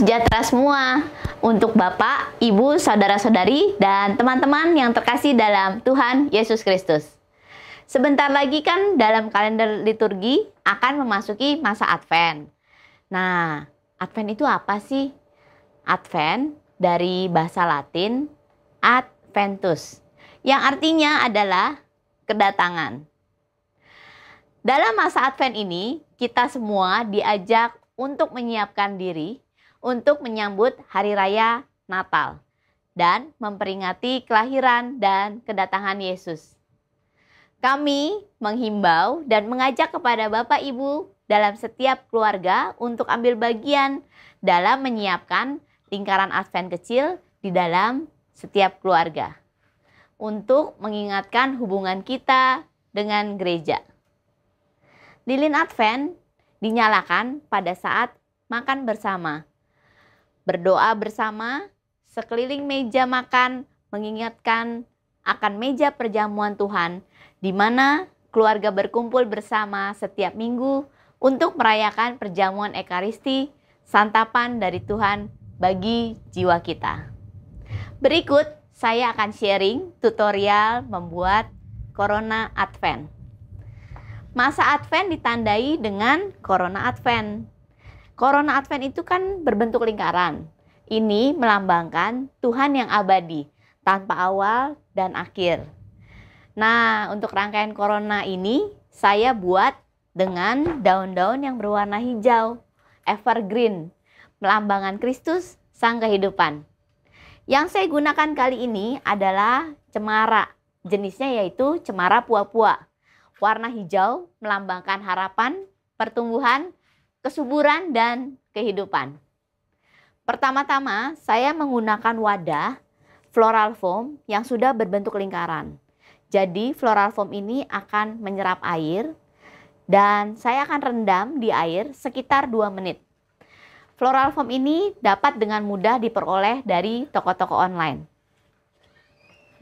sejahtera semua untuk Bapak, Ibu, saudara-saudari, dan teman-teman yang terkasih dalam Tuhan Yesus Kristus. Sebentar lagi kan dalam kalender liturgi akan memasuki masa Advent. Nah, Advent itu apa sih? Advent dari bahasa Latin adventus, yang artinya adalah kedatangan. Dalam masa Advent ini, kita semua diajak untuk menyiapkan diri untuk menyambut Hari Raya Natal dan memperingati kelahiran dan kedatangan Yesus. Kami menghimbau dan mengajak kepada Bapak Ibu dalam setiap keluarga untuk ambil bagian dalam menyiapkan lingkaran Advent kecil di dalam setiap keluarga untuk mengingatkan hubungan kita dengan gereja. Lilin Advent dinyalakan pada saat makan bersama. Berdoa bersama, sekeliling meja makan mengingatkan akan meja perjamuan Tuhan, di mana keluarga berkumpul bersama setiap minggu untuk merayakan perjamuan Ekaristi, santapan dari Tuhan bagi jiwa kita. Berikut saya akan sharing tutorial membuat Corona Advent. Masa Advent ditandai dengan Corona Advent. Corona Advent itu kan berbentuk lingkaran. Ini melambangkan Tuhan yang abadi, tanpa awal dan akhir. Nah, untuk rangkaian Corona ini, saya buat dengan daun-daun yang berwarna hijau, evergreen, melambangkan Kristus, Sang Kehidupan. Yang saya gunakan kali ini adalah cemara. Jenisnya yaitu cemara pua-pua. Warna hijau melambangkan harapan, pertumbuhan, kesuburan, dan kehidupan. Pertama-tama, saya menggunakan wadah floral foam yang sudah berbentuk lingkaran. Jadi, floral foam ini akan menyerap air dan saya akan rendam di air sekitar 2 menit. Floral foam ini dapat dengan mudah diperoleh dari toko-toko online.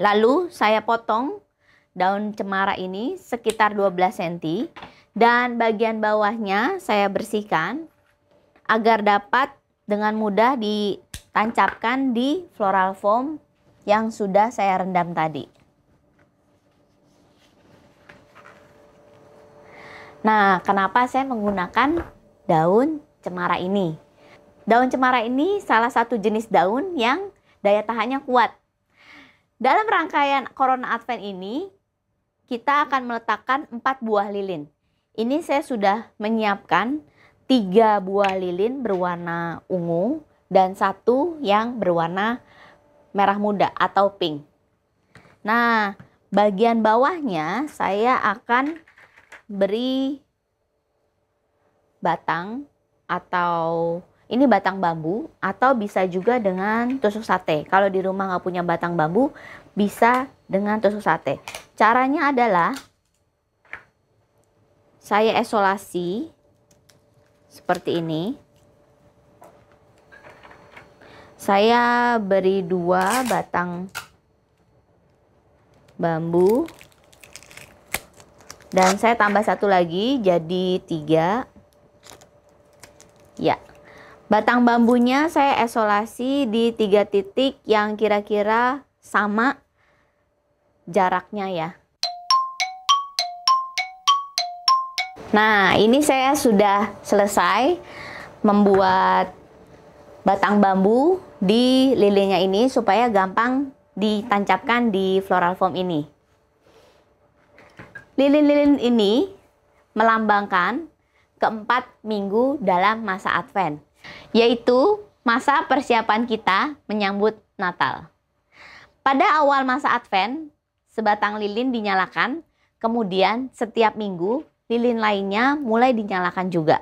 Lalu, saya potong daun cemara ini sekitar 12 cm. Dan bagian bawahnya saya bersihkan agar dapat dengan mudah ditancapkan di floral foam yang sudah saya rendam tadi. Nah, kenapa saya menggunakan daun cemara ini? Daun cemara ini salah satu jenis daun yang daya tahannya kuat. Dalam rangkaian Corona Advent ini, kita akan meletakkan 4 buah lilin. Ini saya sudah menyiapkan 3 buah lilin berwarna ungu dan 1 yang berwarna merah muda atau pink. Nah, bagian bawahnya saya akan beri batang atau ini batang bambu atau bisa juga dengan tusuk sate. Kalau di rumah nggak punya batang bambu, bisa dengan tusuk sate. Caranya adalah saya isolasi seperti ini. Saya beri 2 batang bambu. Dan saya tambah 1 lagi jadi 3. Ya. Batang bambunya saya isolasi di 3 titik yang kira-kira sama jaraknya ya. Nah, ini saya sudah selesai membuat batang bambu di lilinnya ini supaya gampang ditancapkan di floral foam ini. Lilin-lilin ini melambangkan keempat minggu dalam masa Advent, yaitu masa persiapan kita menyambut Natal. Pada awal masa Advent, sebatang lilin dinyalakan, kemudian setiap minggu lilin lainnya mulai dinyalakan juga.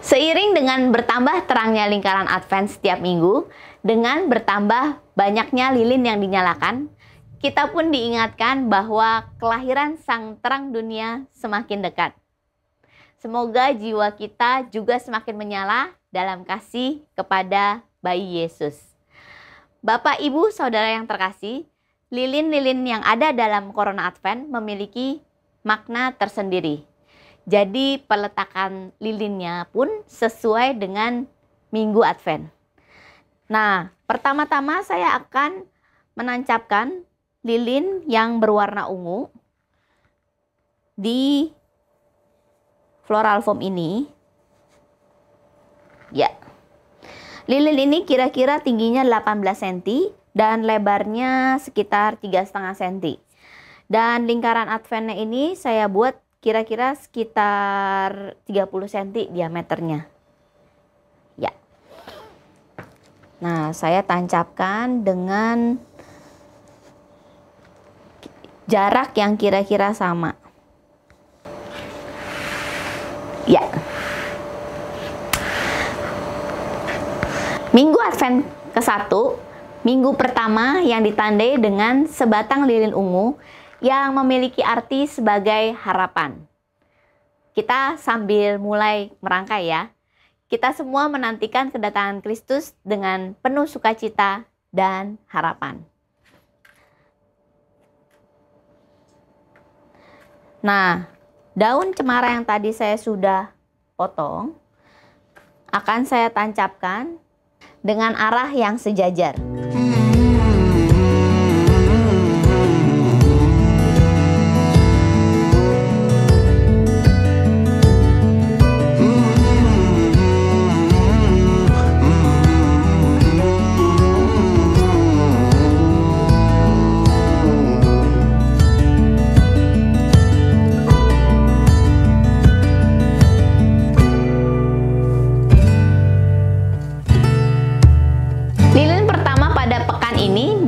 Seiring dengan bertambah terangnya lingkaran Advent setiap minggu, dengan bertambah banyaknya lilin yang dinyalakan, kita pun diingatkan bahwa kelahiran Sang Terang Dunia semakin dekat. Semoga jiwa kita juga semakin menyala dalam kasih kepada bayi Yesus. Bapak, Ibu, Saudara yang terkasih, lilin-lilin yang ada dalam Corona Advent memiliki makna tersendiri. Jadi peletakan lilinnya pun sesuai dengan Minggu Advent. Nah, pertama-tama saya akan menancapkan lilin yang berwarna ungu di floral foam ini. Ya. Lilin ini kira-kira tingginya 18 cm dan lebarnya sekitar 3,5 cm. Dan lingkaran adventnya ini saya buat kira-kira sekitar 30 cm diameternya. Ya. Nah, saya tancapkan dengan jarak yang kira-kira sama. Ya. Minggu Advent ke-1, minggu pertama yang ditandai dengan sebatang lilin ungu yang memiliki arti sebagai harapan. Kita sambil mulai merangkai ya. Kita semua menantikan kedatangan Kristus dengan penuh sukacita dan harapan. Nah, daun cemara yang tadi saya sudah potong akan saya tancapkan dengan arah yang sejajar.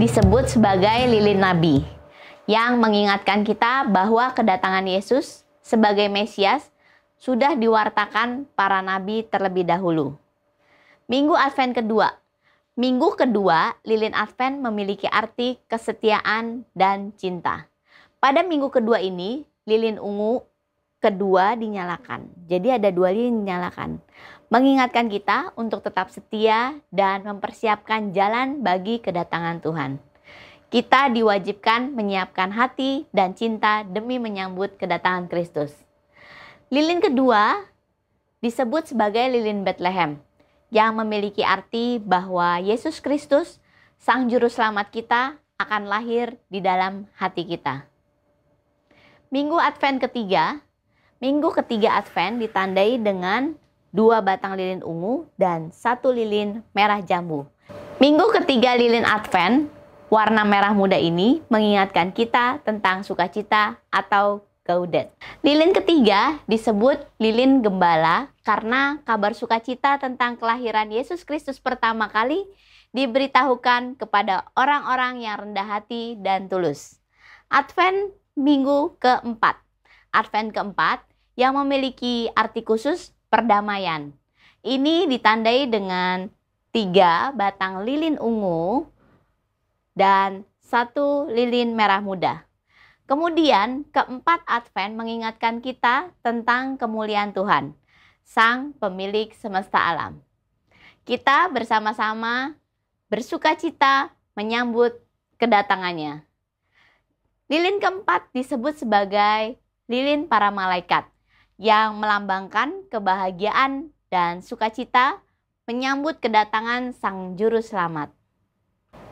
Disebut sebagai lilin nabi yang mengingatkan kita bahwa kedatangan Yesus sebagai Mesias sudah diwartakan para nabi terlebih dahulu. Minggu Advent kedua. Minggu kedua, lilin Advent memiliki arti kesetiaan dan cinta. Pada minggu kedua ini, lilin ungu kedua dinyalakan. Jadi ada 2 lilin dinyalakan. Mengingatkan kita untuk tetap setia dan mempersiapkan jalan bagi kedatangan Tuhan. Kita diwajibkan menyiapkan hati dan cinta demi menyambut kedatangan Kristus. Lilin kedua disebut sebagai lilin Bethlehem yang memiliki arti bahwa Yesus Kristus, Sang Juru Selamat kita, akan lahir di dalam hati kita. Minggu Advent ketiga. Minggu ketiga Advent ditandai dengan 2 batang lilin ungu dan 1 lilin merah jambu. Minggu ketiga lilin Advent, warna merah muda ini mengingatkan kita tentang sukacita atau Gaudet. Lilin ketiga disebut lilin gembala karena kabar sukacita tentang kelahiran Yesus Kristus pertama kali diberitahukan kepada orang-orang yang rendah hati dan tulus. Advent minggu keempat. Advent keempat yang memiliki arti khusus perdamaian. Ini ditandai dengan 3 batang lilin ungu dan 1 lilin merah muda. Kemudian keempat Advent mengingatkan kita tentang kemuliaan Tuhan, Sang Pemilik semesta alam. Kita bersama-sama bersukacita menyambut kedatangannya. Lilin keempat disebut sebagai lilin para malaikat, yang melambangkan kebahagiaan dan sukacita menyambut kedatangan Sang Juru Selamat.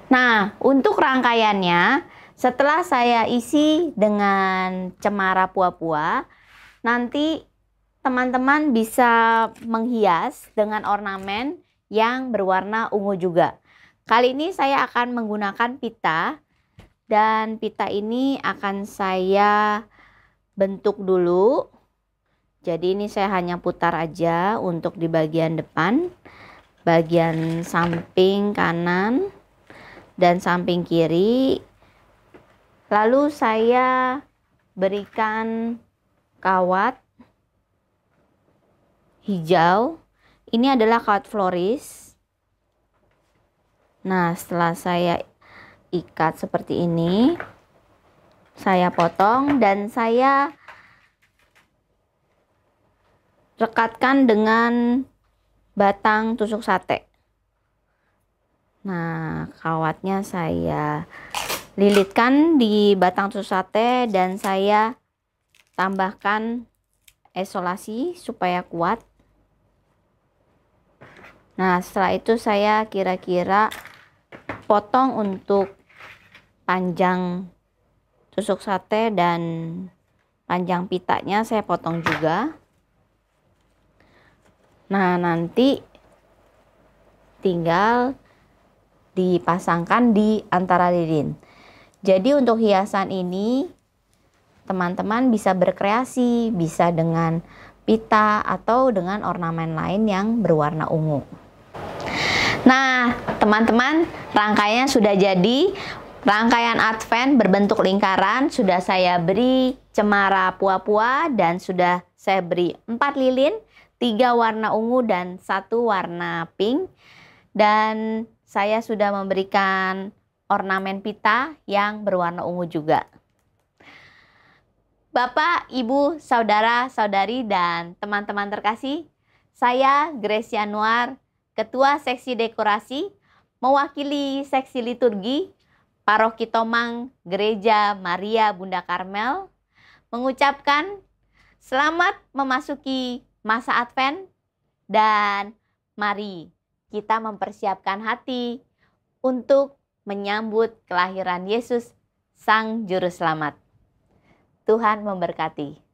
Nah, untuk rangkaiannya, setelah saya isi dengan cemara pua-pua, nanti teman-teman bisa menghias dengan ornamen yang berwarna ungu juga. Kali ini saya akan menggunakan pita, dan pita ini akan saya bentuk dulu. Jadi ini saya hanya putar aja untuk di bagian depan, bagian samping kanan, dan samping kiri. Lalu saya berikan kawat hijau. Ini adalah kawat floris. Nah, setelah saya ikat seperti ini, saya potong dan saya rekatkan dengan batang tusuk sate. Nah, kawatnya saya lilitkan di batang tusuk sate dan saya tambahkan isolasi supaya kuat. Nah, setelah itu saya kira-kira potong untuk panjang tusuk sate dan panjang pitanya saya potong juga. Nah, nanti tinggal dipasangkan di antara lilin. Jadi untuk hiasan ini teman-teman bisa berkreasi, bisa dengan pita atau dengan ornamen lain yang berwarna ungu. Nah, teman-teman, rangkaiannya sudah jadi. Rangkaian Advent berbentuk lingkaran sudah saya beri cemara pua-pua dan sudah saya beri 4 lilin, 3 warna ungu dan 1 warna pink. Dan saya sudah memberikan ornamen pita yang berwarna ungu juga. Bapak, Ibu, Saudara, Saudari, dan teman-teman terkasih, saya Grace Yanuar, Ketua Seksi Dekorasi, mewakili Seksi Liturgi, Paroki Tomang Gereja Maria Bunda Karmel, mengucapkan selamat memasuki masa Advent dan mari kita mempersiapkan hati untuk menyambut kelahiran Yesus, Sang Juru Selamat. Tuhan memberkati.